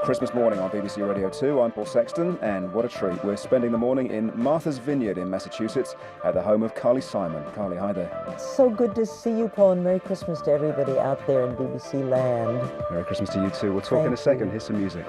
Christmas morning on BBC Radio 2. I'm Paul Sexton, and what a treat. We're spending the morning in Martha's Vineyard in Massachusetts at the home of Carly Simon. Carly, hi there. It's so good to see you, Paul, and Merry Christmas to everybody out there in BBC land. Merry Christmas to you too. We'll talk in a second. Here's some music.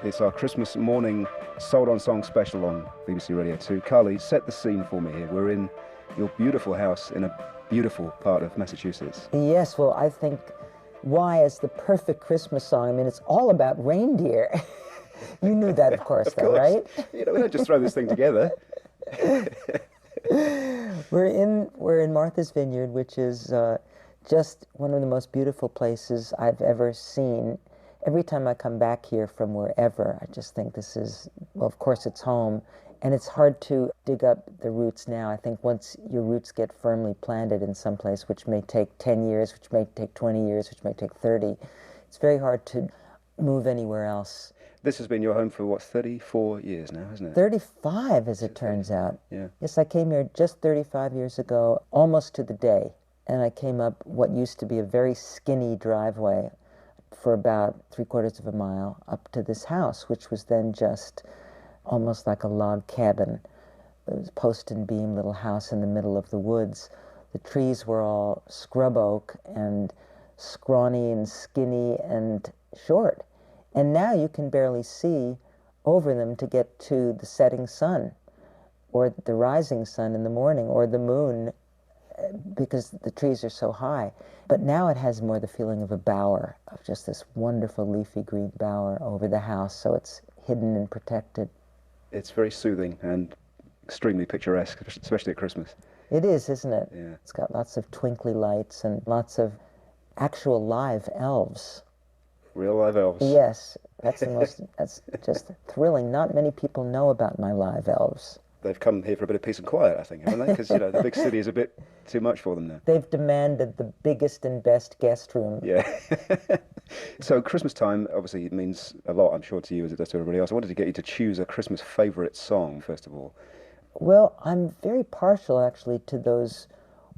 It's our Christmas morning Sold on Song special on BBC Radio 2. Carly, set the scene for me here. We're in your beautiful house in a beautiful part of Massachusetts. Yes, well, I think Why is the perfect Christmas song. I mean, it's all about reindeer. You knew that, of course, though, right? You know, we don't just throw this thing together. We're in Martha's Vineyard, which is just one of the most beautiful places I've ever seen. Every time I come back here from wherever, I just think this is, well, of course it's home. And it's hard to dig up the roots now. I think once your roots get firmly planted in some place, which may take 10 years, which may take 20 years, which may take 30, it's very hard to move anywhere else. This has been your home for, what, 34 years now, hasn't it? 35, as it turns out. Yeah. Yes, I came here just 35 years ago, almost to the day. And I came up what used to be a very skinny driveway for about 3/4 of a mile up to this house, which was then just almost like a log cabin. It was a post and beam little house in the middle of the woods. The trees were all scrub oak and scrawny and skinny and short. And now you can barely see over them to get to the setting sun or the rising sun in the morning or the moon because the trees are so high. But now it has more the feeling of a bower, of just this wonderful leafy green bower over the house, so it's hidden and protected. It's very soothing and extremely picturesque, especially at Christmas. It is, isn't it? Yeah. It's got lots of twinkly lights and lots of actual live elves. Real live elves. Yes, that's just thrilling. Not many people know about my live elves. They've come here for a bit of peace and quiet, I think, haven't they? Because, you know, the big city is a bit too much for them now. They've demanded the biggest and best guest room. Yeah. So Christmas time, obviously, it means a lot, I'm sure, to you as it does to everybody else. I wanted to get you to choose a Christmas favourite song, first of all. Well, I'm very partial, actually, to those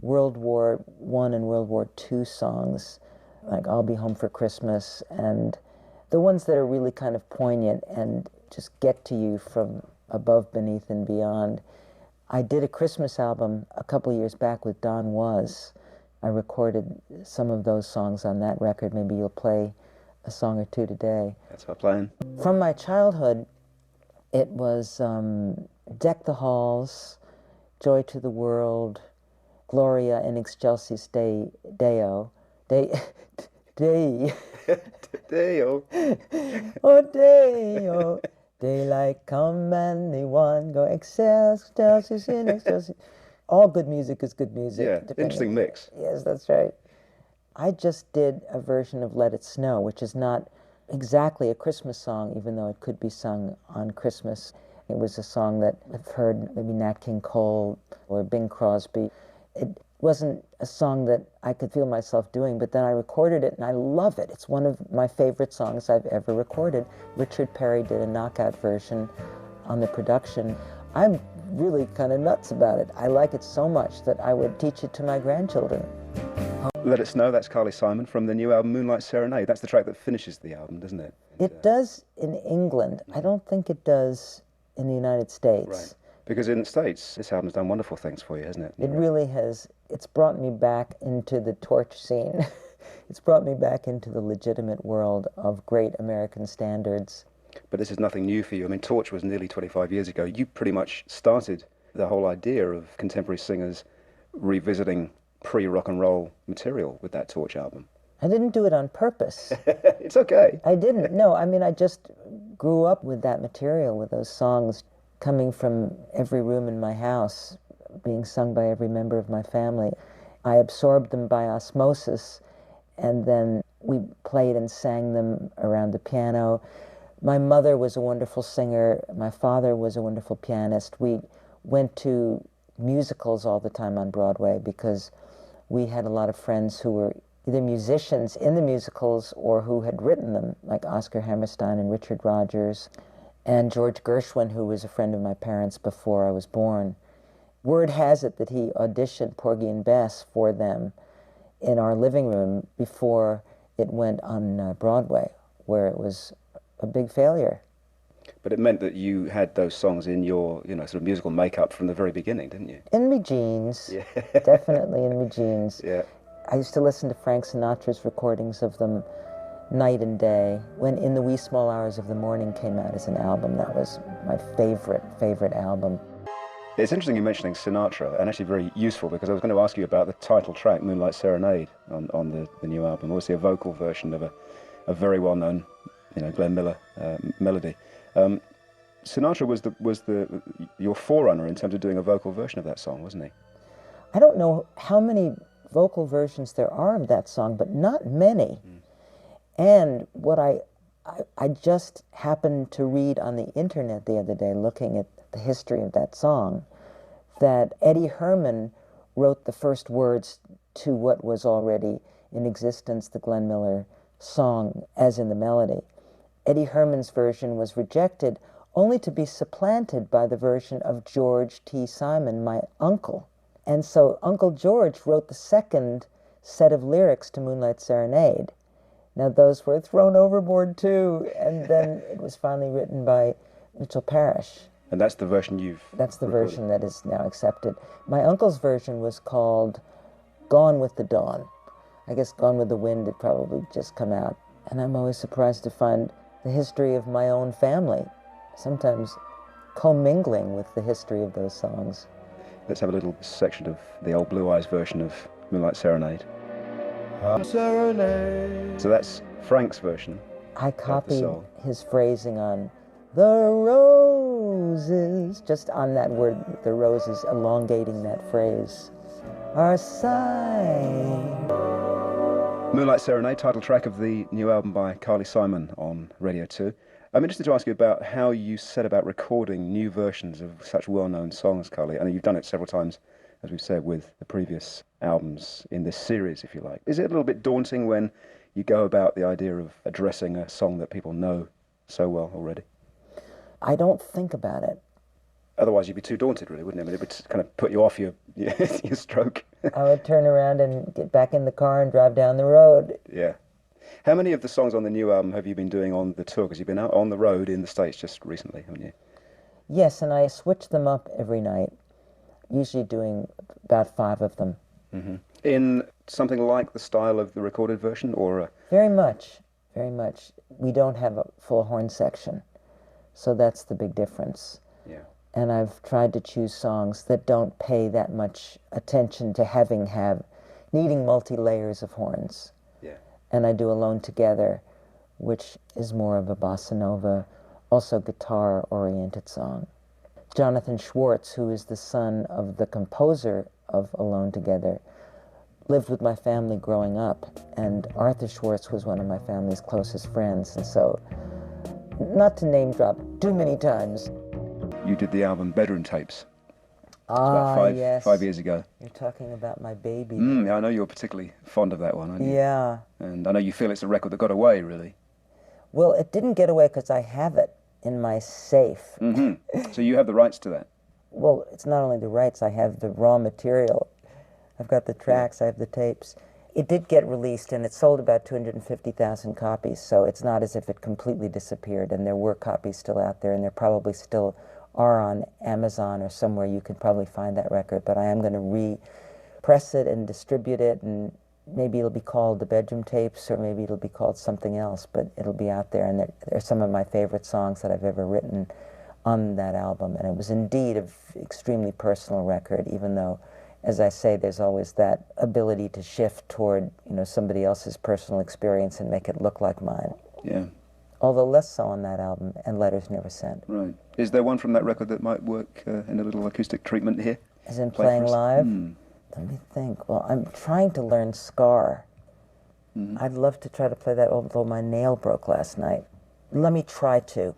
World War I and World War II songs, like I'll Be Home for Christmas, and the ones that are really kind of poignant and just get to you from above, beneath, and beyond. I did a Christmas album a couple of years back with Don Was. I recorded some of those songs on that record. Maybe you'll play a song or two today. That's our plan. From my childhood, it was Deck the Halls, Joy to the World, Gloria in Excelsis Deo. Deo. Oh, Deo. Daylight come and the one go excelsis in excelsis. All good music is good music. Yeah, interesting mix. Yes, that's right. I just did a version of Let It Snow, which is not exactly a Christmas song, even though it could be sung on Christmas. It was a song that I've heard maybe Nat King Cole or Bing Crosby. It wasn't a song that I could feel myself doing, but then I recorded it and I love it. It's one of my favorite songs I've ever recorded. Richard Perry did a knockout version on the production. I'm really kind of nuts about it. I like it so much that I would teach it to my grandchildren. Let It Snow, that's Carly Simon from the new album Moonlight Serenade. That's the track that finishes the album, doesn't it? It does in England. I don't think it does in the United States. Right. Because in the States, this album's done wonderful things for you, hasn't it? It really has. It's brought me back into the torch scene. It's brought me back into the legitimate world of great American standards. But this is nothing new for you. I mean, Torch was nearly 25 years ago. You pretty much started the whole idea of contemporary singers revisiting pre-rock and roll material with that Torch album. I didn't do it on purpose. It's okay. I didn't. No, I mean, I just grew up with that material, with those songs coming from every room in my house, being sung by every member of my family. I absorbed them by osmosis, and then we played and sang them around the piano. My mother was a wonderful singer. My father was a wonderful pianist. We went to musicals all the time on Broadway because we had a lot of friends who were either musicians in the musicals or who had written them, like Oscar Hammerstein and Richard Rodgers, and George Gershwin, who was a friend of my parents before I was born. Word has it that he auditioned Porgy and Bess for them in our living room before it went on Broadway, where it was a big failure. But it meant that you had those songs in your, sort of musical makeup from the very beginning, didn't you? In me jeans. Yeah. Definitely in me jeans. Yeah. I used to listen to Frank Sinatra's recordings of them night and day. When In the Wee Small Hours of the Morning came out as an album, that was my favorite album. It's interesting you mentioning Sinatra, and actually very useful, because I was going to ask you about the title track, Moonlight Serenade, on the new album. Obviously a vocal version of a very well-known, Glenn Miller melody. Sinatra was your forerunner in terms of doing a vocal version of that song, wasn't he? I don't know how many vocal versions there are of that song, but not many. And what I just happened to read on the internet the other day, looking at the history of that song, that Eddie Herman wrote the first words to what was already in existence, the Glenn Miller song, as in the melody. Eddie Herman's version was rejected, only to be supplanted by the version of George T. Simon, my uncle. And so Uncle George wrote the second set of lyrics to Moonlight Serenade. Now those were thrown overboard too, and then it was finally written by Mitchell Parrish. And that's the version you've That's the recorded. version that is now accepted. My uncle's version was called Gone with the Dawn. I guess Gone with the Wind had probably just come out. And I'm always surprised to find the history of my own family, sometimes commingling with the history of those songs. Let's have a little section of the old Blue Eyes version of Moonlight Serenade. Serenade. So that's Frank's version. I copied song. his phrasing on the roses, just on that word, the roses, elongating that phrase. Our sign. Moonlight Serenade, title track of the new album by CARLY Simon on Radio 2. I'm interested to ask you about how you set about recording new versions of such well-known songs, CARLY. I know you've done it several times, as we've said, with the previous albums in this series, if you like. Is it a little bit daunting when you go about the idea of addressing a song that people know so well already? I don't think about it. Otherwise, you'd be too daunted, really, wouldn't it? I mean, it would kind of put you off your stroke. I would turn around and get back in the car and drive down the road. Yeah. How many of the songs on the new album have you been doing on the tour? Because you've been out on the road in the States just recently, haven't you? Yes, and I switch them up every night, usually doing about 5 of them. Mm-hmm. In something like the style of the recorded version, or? Very much, very much. We don't have a full horn section, so that's the big difference. Yeah. And I've tried to choose songs that don't pay that much attention to needing multi-layers of horns. Yeah. And I do Alone Together, which is more of a bossa nova, also guitar-oriented song. Jonathan Schwartz, who is the son of the composer of Alone Together, lived with my family growing up, and Arthur Schwartz was one of my family's closest friends, and so, not to name drop too many times. You did the album Bedroom Tapes. About Yes. 5 years ago. You're talking about my baby. I know you're particularly fond of that one, aren't you? Yeah. And I know you feel it's a record that got away, really. Well, it didn't get away because I have it in my safe. Mm-hmm. So you have the rights to that? Well, it's not only the rights, I have the raw material. I've got the tracks, I have the tapes. It did get released, and it sold about 250,000 copies, so it's not as if it completely disappeared, and there were copies still out there, and there probably still are on Amazon or somewhere you can probably find that record, but I am going to re-press it and distribute it, and maybe it'll be called The Bedroom Tapes, or maybe it'll be called something else, but it'll be out there, and there are some of my favorite songs that I've ever written on that album, and it was indeed an extremely personal record, even though, as I say, there's always that ability to shift toward, somebody else's personal experience and make it look like mine. Yeah. Although less so on that album, and Letters Never Sent. Right. Is there one from that record that might work in a little acoustic treatment here? As in Play playing for us? live? Let me think. Well, I'm trying to learn Scar. I'd love to try to play that, although my nail broke last night. Let me try to.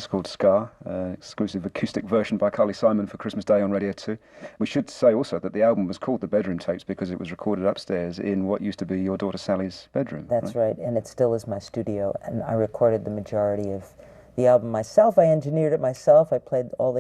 piece called Scar, exclusive acoustic version by Carly Simon for Christmas Day on Radio 2. We should say also that the album was called The Bedroom Tapes because it was recorded upstairs in what used to be your daughter Sally's bedroom. That's right, and it still is my studio, and I recorded the majority of the album myself. I engineered it myself. I played all the